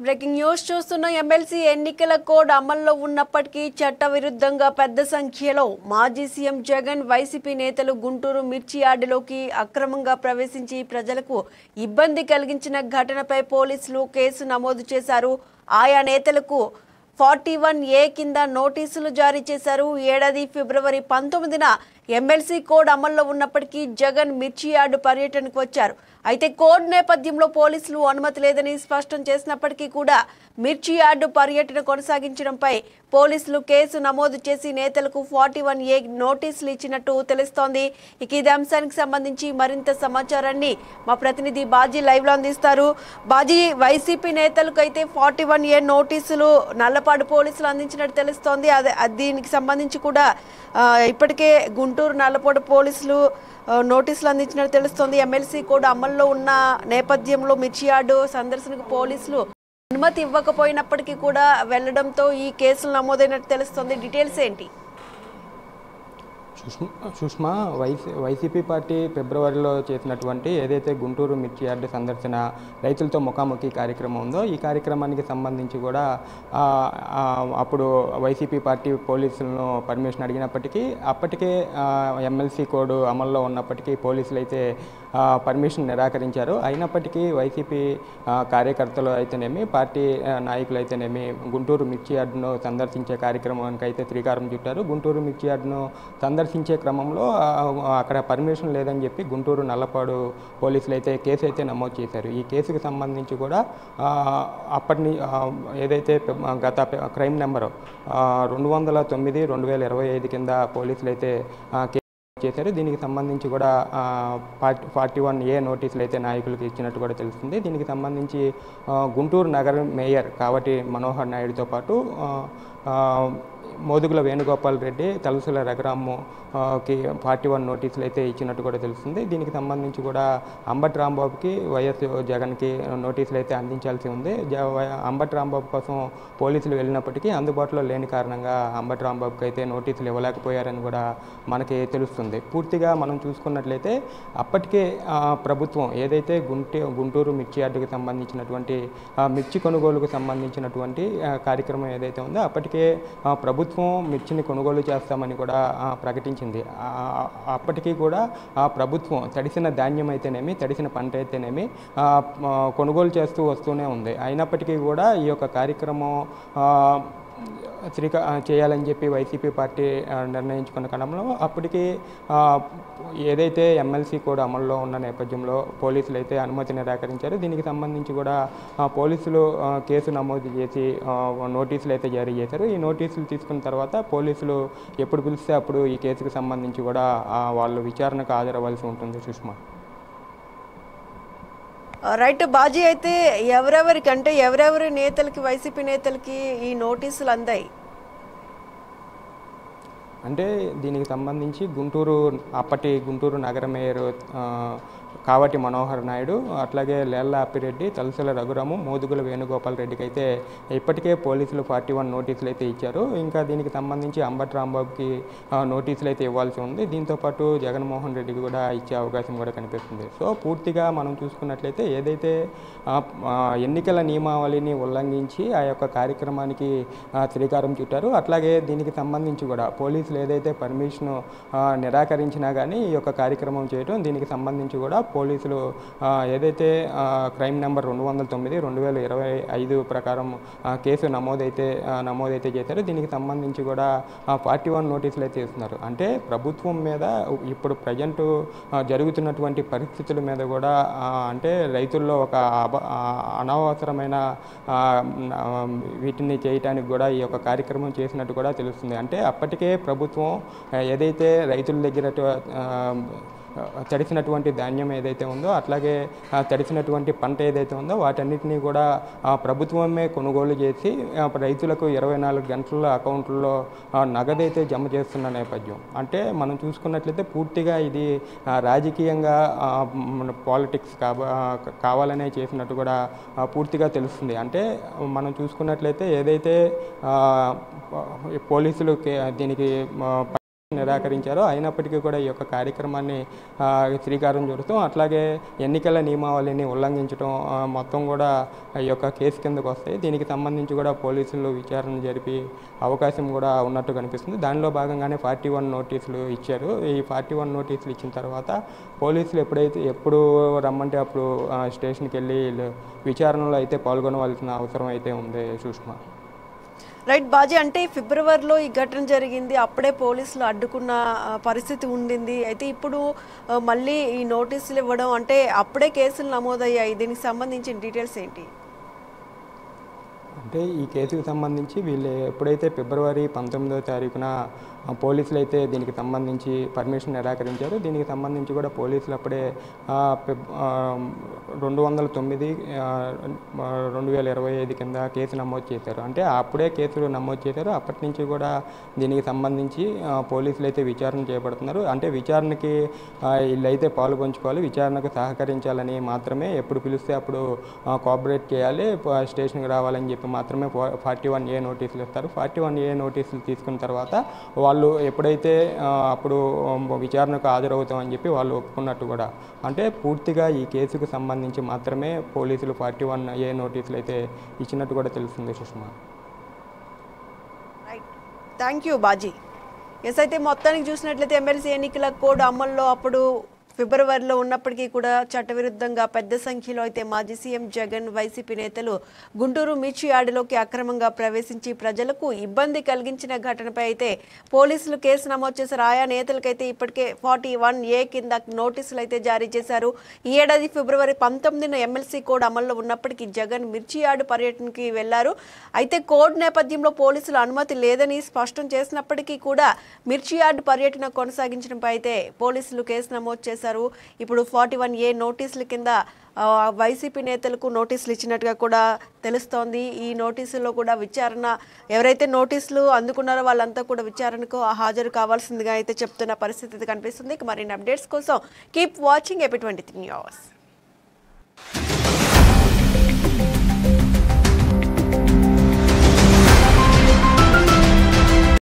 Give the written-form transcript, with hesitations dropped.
Breaking news చూస్తున్న MLC ఎన్నికల code అమల్లో ఉన్నప్పటికీ చట్టవిరుద్ధంగా పెద్ద సంఖ్యలో మాజీ సీఎం జగన్ వైసీపీ నేతలు గుంటూరు మిర్చి యార్డులోకి అక్రమంగా ప్రవేశించి ప్రజలకు ఇబ్బంది కలిగించిన ఘటనపై పోలీసులు కేసు నమోదు చేశారు. ఆయా నేతలకు 41A కింద నోటీసులు జారీ చేశారు. ఏడాది ఫిబ్రవరి 19న ఎమ్మెల్సీ కోడ్ అమల్లో ఉన్నప్పటికీ జగన్ మిర్చి యార్డు పర్యటనకు వచ్చారు. అయితే కోడ్ నేపథ్యంలో పోలీసులు అనుమతి లేదని స్పష్టం చేసినప్పటికీ కూడా మిర్చి యార్డు పర్యటన కొనసాగించడంపై పోలీసులు కేసు నమోదు చేసి నేతలకు 41A నోటీసులు ఇచ్చినట్టు తెలుస్తోంది. ఇక ఇదే అంశానికి సంబంధించి మరింత సమాచారాన్ని మా ప్రతినిధి బాజీ లైవ్ లో అందిస్తారు. బాజీ, వైసీపీ నేతలకు అయితే 41A నోటీసులు నల్లపాడు పోలీసులు అందించినట్టు తెలుస్తోంది. దీనికి సంబంధించి కూడా ఇప్పటికే గుంటూరు నల్లపాడు పోలీసులు నోటీసులు అందించినట్టు తెలుస్తోంది. ఎమ్మెల్సీ కూడా అమల్లో ఉన్న నేపథ్యంలో మిర్చి యార్డు సందర్శనకు పోలీసులు అనుమతి ఇవ్వకపోయినప్పటికీ కూడా వెళ్లడంతో ఈ కేసులు నమోదైనట్టు తెలుస్తోంది. డీటెయిల్స్ ఏంటి? సుష్మా, వైసీపీ పార్టీ ఫిబ్రవరిలో చేసినటువంటి ఏదైతే గుంటూరు మిర్చి యార్డు సందర్శన రైతులతో ముఖాముఖి కార్యక్రమం ఉందో ఈ కార్యక్రమానికి సంబంధించి కూడా అప్పుడు వైసీపీ పార్టీ పోలీసులను పర్మిషన్ అడిగినప్పటికీ అప్పటికే ఎమ్మెల్సీ కోడ్ అమల్లో ఉన్నప్పటికీ పోలీసులు అయితే పర్మిషన్ నిరాకరించారు. అయినప్పటికీ వైసీపీ కార్యకర్తలు అయితేనేమి పార్టీ నాయకులు అయితేనేమి గుంటూరు మిర్చి యార్డును సందర్శించే కార్యక్రమానికి అయితే శ్రీకారం చుట్టారు. గుంటూరు మిర్చి యార్డును సందర్శించే క్రమంలో అక్కడ పర్మిషన్ లేదని చెప్పి గుంటూరు నల్లపాడు పోలీసులు అయితే కేసు అయితే నమోదు చేశారు. ఈ కేసుకు సంబంధించి కూడా ఏదైతే గత క్రైమ్ నెంబరు 209/2025 కింద పోలీసులు అయితే చేశారు. దీనికి సంబంధించి కూడా 41A నోటీసులు అయితే నాయకులకు ఇచ్చినట్టు కూడా తెలుస్తుంది. దీనికి సంబంధించి గుంటూరు నగర మేయర్ కావటి మనోహర్ నాయుడుతో పాటు మోదుగుల వేణుగోపాల్ రెడ్డి, తలసుల రఘురామ్కి 41 నోటీసులు అయితే ఇచ్చినట్టు కూడా తెలుస్తుంది. దీనికి సంబంధించి కూడా అంబటి రాంబాబుకి, వైఎస్ జగన్కి నోటీసులు అయితే అందించాల్సి ఉంది. అంబటి రాంబాబు కోసం పోలీసులు వెళ్ళినప్పటికీ అందుబాటులో లేని కారణంగా అంబటి రాంబాబుకి అయితే నోటీసులు ఇవ్వలేకపోయారని కూడా మనకి తెలుస్తుంది. పూర్తిగా మనం చూసుకున్నట్లయితే అప్పటికే ప్రభుత్వం ఏదైతే గుంటూరు మిర్చి యార్డుకి సంబంధించినటువంటి మిర్చి కొనుగోలుకు సంబంధించినటువంటి కార్యక్రమం ఏదైతే ఉందో అప్పటికే ప్రభుత్వం మిర్చిని కొనుగోలు చేస్తామని కూడా ప్రకటించింది. అప్పటికీ కూడా ప్రభుత్వం తడిసిన ధాన్యం అయితేనేమి తడిసిన పంట అయితేనేమి కొనుగోలు చేస్తూ వస్తూనే ఉంది. అయినప్పటికీ కూడా ఈ యొక్క కార్యక్రమం చేయాలని చెప్పి వైసీపీ పార్టీ నిర్ణయించుకున్న క్రమంలో అప్పటికి ఏదైతే ఎమ్మెల్సీ కూడా అమల్లో ఉన్న నేపథ్యంలో పోలీసులు అయితే అనుమతి నిరాకరించారు. దీనికి సంబంధించి కూడా పోలీసులు కేసు నమోదు చేసి నోటీసులు అయితే జారీ చేశారు. ఈ నోటీసులు తీసుకున్న తర్వాత పోలీసులు ఎప్పుడు పిలిస్తే అప్పుడు ఈ కేసుకు సంబంధించి కూడా వాళ్ళు విచారణకు హాజరవ్వాల్సి ఉంటుంది. సుష్మా, రైట్ బాజీ, అయితే ఎవరెవరి నేతలకి వైసీపీ నేతలకి ఈ నోటీసులు అందాయి? అంటే దీనికి సంబంధించి అప్పటి గుంటూరు నగర మేయర్ కావటి మనోహర్ నాయుడు, అట్లాగే లేళ్ల అప్పిరెడ్డి, తలసల రఘురాము, మోదుగుల వేణుగోపాల్ రెడ్డికి అయితే ఇప్పటికే పోలీసులు 41 నోటీసులు అయితే ఇచ్చారు. ఇంకా దీనికి సంబంధించి అంబటి రాంబాబుకి నోటీసులు అయితే ఇవ్వాల్సి ఉంది. దీంతోపాటు జగన్మోహన్ రెడ్డికి కూడా ఇచ్చే అవకాశం కూడా కనిపిస్తుంది. సో పూర్తిగా మనం చూసుకున్నట్లయితే ఏదైతే ఎన్నికల నియమావళిని ఉల్లంఘించి ఆ యొక్క కార్యక్రమానికి శ్రీకారం చుట్టారు. అట్లాగే దీనికి సంబంధించి కూడా పోలీసులు ఏదైతే పర్మిషన్ నిరాకరించినా కానీ ఈ యొక్క కార్యక్రమం చేయడం, దీనికి సంబంధించి కూడా పోలీసులు ఏదైతే క్రైమ్ నెంబర్ 209/2025 ప్రకారం కేసు నమోదైతే చేశారు. దీనికి సంబంధించి కూడా 41 నోటీసులు అయితే ఇస్తున్నారు. అంటే ప్రభుత్వం మీద ఇప్పుడు ప్రజెంట్ జరుగుతున్నటువంటి పరిస్థితుల మీద కూడా అంటే రైతుల్లో ఒక అనవసరమైన వీటిని చేయటానికి కూడా ఈ యొక్క కార్యక్రమం చేసినట్టు కూడా తెలుస్తుంది. అంటే అప్పటికే ప్రభుత్వం ఏదైతే రైతుల దగ్గర తడిసినటువంటి ధాన్యం ఏదైతే ఉందో అట్లాగే తడిసినటువంటి పంట ఏదైతే ఉందో వాటన్నిటినీ కూడా ప్రభుత్వమే కొనుగోలు చేసి రైతులకు 24 గంటల అకౌంట్లో నగదైతే జమ చేస్తున్న నేపథ్యం. అంటే మనం చూసుకున్నట్లయితే పూర్తిగా ఇది రాజకీయంగా పాలిటిక్స్ కావాలనే చేసినట్టు కూడా పూర్తిగా తెలుస్తుంది. అంటే మనం చూసుకున్నట్లయితే ఏదైతే పోలీసులు దీనికి నిరాకరించారు. అయినప్పటికీ కూడా ఈ యొక్క కార్యక్రమాన్ని శ్రీకారం చుడతాం, అట్లాగే ఎన్నికల నియమావళిని ఉల్లంఘించడం మొత్తం కూడా ఈ యొక్క కేసు కిందకు వస్తాయి. దీనికి సంబంధించి కూడా పోలీసులు విచారణ జరిపి అవకాశం కూడా ఉన్నట్టు కనిపిస్తుంది. దానిలో భాగంగానే 41 నోటీసులు ఇచ్చారు. ఈ 41 నోటీసులు ఇచ్చిన తర్వాత పోలీసులు ఎప్పుడు రమ్మంటే అప్పుడు స్టేషన్కి వెళ్ళి విచారణలో అయితే పాల్గొనవలసిన అవసరం అయితే ఉంది సుష్మా. రైట్ బాజీ, అంటే ఫిబ్రవరిలో ఈ ఘటన జరిగింది, అప్పుడే పోలీసులు అడ్డుకున్న పరిస్థితి ఉండింది. అయితే ఇప్పుడు మళ్ళీ ఈ నోటీసులు ఇవ్వడం అంటే అప్పుడే కేసులు నమోదయ్యాయి. దీనికి సంబంధించిన డీటెయిల్స్ ఏంటి? అంటే ఈ కేసుకు సంబంధించి వీళ్ళు ఎప్పుడైతే ఫిబ్రవరి 19వ తారీఖున పోలీసులు అయితే దీనికి సంబంధించి పర్మిషన్ నిరాకరించారు. దీనికి సంబంధించి కూడా పోలీసులు అప్పుడే 209/2025 కింద కేసు నమోదు చేశారు. అంటే అప్పుడే కేసులు నమోదు చేశారు. అప్పటి నుంచి కూడా దీనికి సంబంధించి పోలీసులు అయితే విచారణ చేపడుతున్నారు. అంటే విచారణకి వీళ్ళైతే పాలు పంచుకోవాలి, విచారణకు సహకరించాలని మాత్రమే, ఎప్పుడు పిలిస్తే అప్పుడు కోఆపరేట్ చేయాలి, స్టేషన్కి రావాలని చెప్పి మాత్రమే 41A నోటీసులు ఇస్తారు. 41A నోటీసులు తీసుకున్న తర్వాత వాళ్ళు ఎప్పుడైతే అప్పుడు విచారణకు హాజరవుతామని చెప్పి వాళ్ళు ఒప్పుకున్నట్టు కూడా, అంటే పూర్తిగా ఈ కేసుకు సంబంధించి మాత్రమే పోలీసులు 41A నోటీసులు అయితే ఇచ్చినట్టు కూడా తెలుస్తుంది Sushma. Right, thank you Baji. Yes, అయితే మొత్తానికి చూసినట్లయితే ఎమ్మెల్సీ ఎన్నికల కోడ్ అమల్లో అప్పుడు ఫిబ్రవరిలో ఉన్నప్పటికీ కూడా చట్టవిరుద్ధంగా పెద్ద సంఖ్యలో అయితే మాజీ సీఎం జగన్, వైసీపీ నేతలు గుంటూరు మిర్చి యార్డులోకి అక్రమంగా ప్రవేశించి ప్రజలకు ఇబ్బంది కలిగించిన ఘటనపై అయితే పోలీసులు కేసు నమోదు చేశారు. ఆయా నేతలకైతే ఇప్పటికే 41A కింద నోటీసులు అయితే జారీ చేశారు. ఈ ఏడాది ఫిబ్రవరి 19న ఎమ్మెల్సీ కోడ్ అమల్లో ఉన్నప్పటికీ జగన్ మిర్చి యార్డు పర్యటనకి వెళ్లారు. అయితే కోడ్ నేపథ్యంలో పోలీసులు అనుమతి లేదని స్పష్టం చేసినప్పటికీ కూడా మిర్చి యార్డు పర్యటన కొనసాగించడంపై అయితే పోలీసులు కేసు నమోదు చేశారు. ఇప్పుడు 41A నోటీసుల కింద వైసీపీ నేతలకు నోటీసులు ఇచ్చినట్టుగా కూడా తెలుస్తోంది. ఈ నోటీసుల్లో కూడా విచారణ, ఎవరైతే నోటీసులు అందుకున్నారో వాళ్ళంతా కూడా విచారణకు హాజరు కావాల్సిందిగా అయితే చెప్తున్న పరిస్థితి కనిపిస్తుంది. మరిన్ని అప్డేట్స్ కోసం కీప్ వాచింగ్ AP23 న్యూస్.